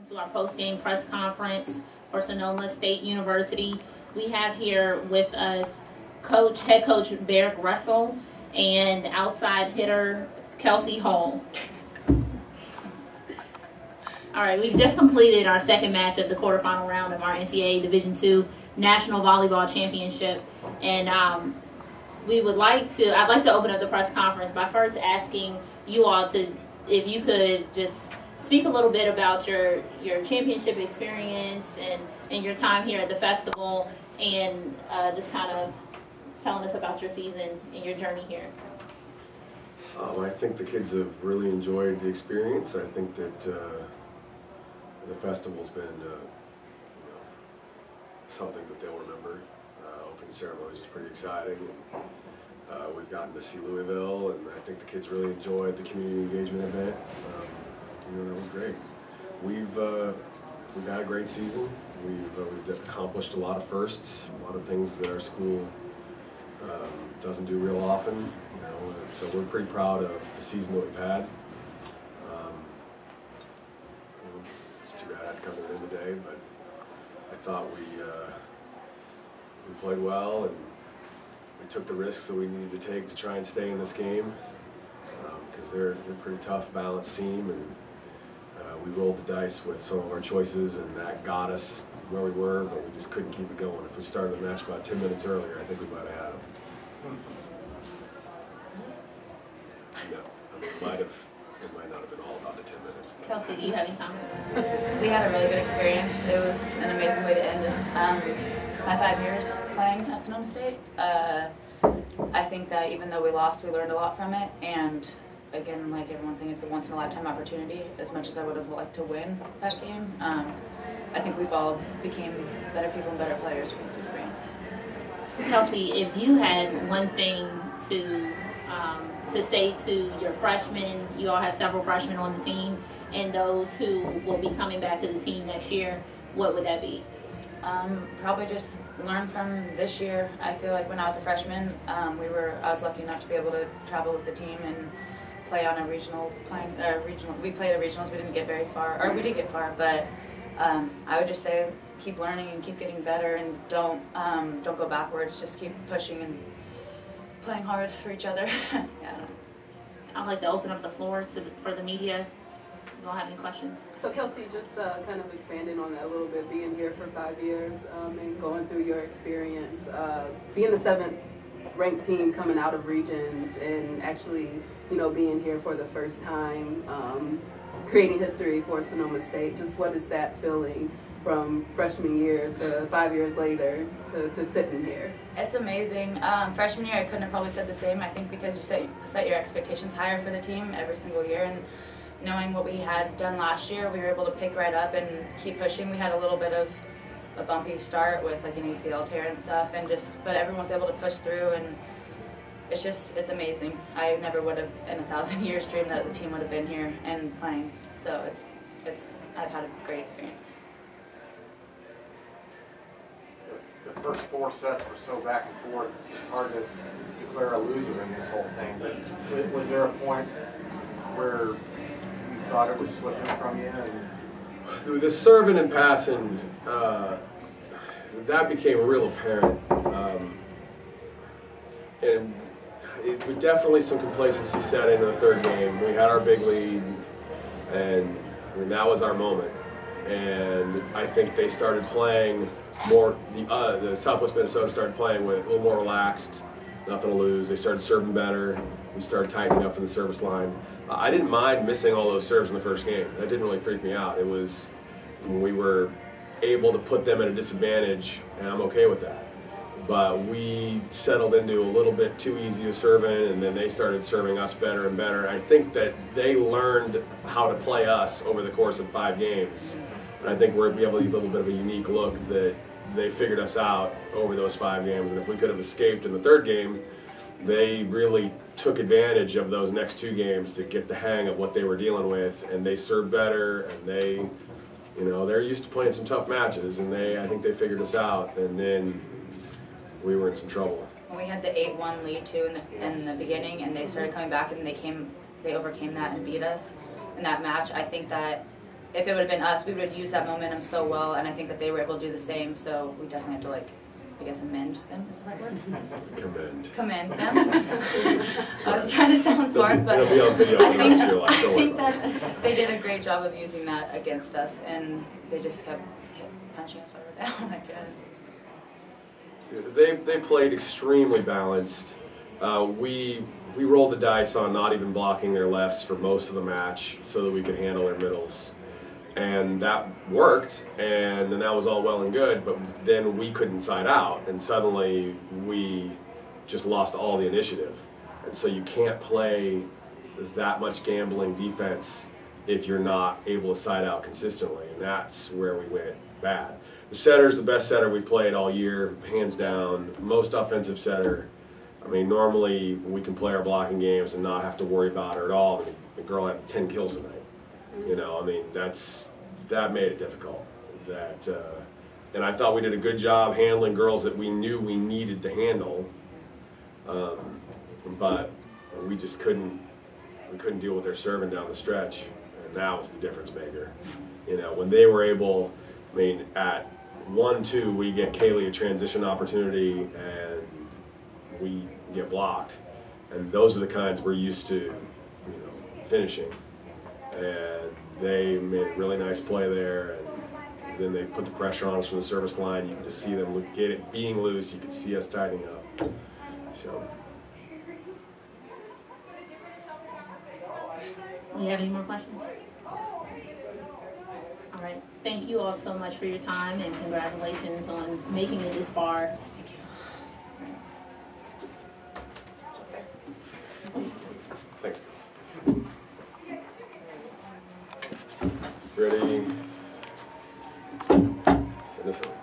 Welcome to our post-game press conference for Sonoma State University. We have here with us head coach Barrick Russell and outside hitter Kelsey Hall. All right, we've just completed our second match of the quarterfinal round of our NCAA Division II National Volleyball Championship, and I'd like to open up the press conference by first asking you all if you could just speak a little bit about your championship experience and your time here at the festival, and just kind of telling us about your season and your journey here. I think the kids have really enjoyed the experience. I think that the festival's been something that they'll remember. Opening ceremony is pretty exciting. We've gotten to see Louisville, and I think the kids really enjoyed the community engagement event. That was great. We've had a great season. We've accomplished a lot of firsts, a lot of things that our school doesn't do real often. And so we're pretty proud of the season that we've had. It's too bad I had to come to the end of the day, but I thought we played well, and we took the risks that we needed to take to try and stay in this game, because they're a pretty tough, balanced team, and we rolled the dice with some of our choices, and that got us where we were, but we just couldn't keep it going. If we started the match about 10 minutes earlier, I think we might have had them. No, it might not have been all about the 10 minutes. Kelsey, do you have any comments? We had a really good experience. It was an amazing way to end my 5 years playing at Sonoma State. I think that even though we lost, we learned a lot from it, and again, like everyone's saying, it's a once-in-a-lifetime opportunity. As much as I would have liked to win that game, I think we've all became better people and better players from this experience. Kelsey, if you had one thing to say to your freshmen, you all have several freshmen on the team, and those who will be coming back to the team next year, what would that be? Probably just learn from this year. I feel like when I was a freshman, I was lucky enough to be able to travel with the team and play on a regional. We played at regionals. We didn't get very far, or we did get far, but I would just say keep learning and keep getting better, and don't go backwards. Just keep pushing and playing hard for each other. Yeah. I'd like to open up the floor for the media. You all have any questions? So Kelsey, just kind of expanding on that a little bit, being here for 5 years and going through your experience, being the 7th ranked team coming out of regions and actually, being here for the first time, creating history for Sonoma State. Just what is that feeling from freshman year to 5 years later to sitting here? It's amazing. Freshman year, I couldn't have probably said the same. I think because you set your expectations higher for the team every single year, and knowing what we had done last year, we were able to pick right up and keep pushing. We had a little bit of a bumpy start with like an ACL tear and stuff, but everyone was able to push through, and it's amazing. I never would have in 1,000 years dreamed that the team would have been here and playing. So I've had a great experience. The first 4 sets were so back and forth, it's hard to declare a loser in this whole thing. But was there a point where you thought it was slipping from you? The serving and passing, that became real apparent. And it was definitely some complacency set into the third game. We had our big lead, and that was our moment. And I think they started playing more, the Southwest Minnesota started playing with a little more relaxed, nothing to lose. They started serving better. We started tightening up in the service line. I didn't mind missing all those serves in the first game. That didn't really freak me out. It was when we were able to put them at a disadvantage, and I'm okay with that. But we settled into a little bit too easy of serving, and then they started serving us better and better. I think that they learned how to play us over the course of 5 games. And I think we're able to get a little bit of a unique look that they figured us out over those 5 games. And if we could have escaped in the third game, they really took advantage of those next 2 games to get the hang of what they were dealing with, and they served better, and they're used to playing some tough matches, and I think they figured us out, and then we were in some trouble. We had the 8-1 lead too in the beginning, and they started coming back, and they overcame that and beat us in that match. I think that if it would have been us, we would have used that momentum so well, and I think that they were able to do the same. So we definitely have to, like, I guess, amend them. Is that right word? Commend them. I was trying to sound smart, but it'll be on video I think, next year, like, I think that they did a great job of using that against us, and they just kept punching us while we were down, I guess. They played extremely balanced. We rolled the dice on not even blocking their lefts for most of the match so that we could handle their middles. And that worked, and that was all well and good, but then we couldn't side out, and suddenly we just lost all the initiative. And so you can't play that much gambling defense if you're not able to side out consistently, and that's where we went bad. The setter's the best setter we played all year, hands down, most offensive setter. I mean, normally we can play our blocking games and not have to worry about her at all. I mean, the girl had 10 kills tonight. You know, I mean, that made it difficult. And I thought we did a good job handling girls that we knew we needed to handle, but we just couldn't deal with their serving down the stretch, and that was the difference maker. You know, when they were able, I mean, at 1-2, we get Kaylee a transition opportunity, and we get blocked, and those are the kinds we're used to, you know, finishing. And they made a really nice play there, and then they put the pressure on us from the service line. You could just see them get it being loose. You could see us tightening up. So. Do you have any more questions? All right. Thank you all so much for your time, and congratulations on making it this far. Thanks, guys. Ready? Send us over.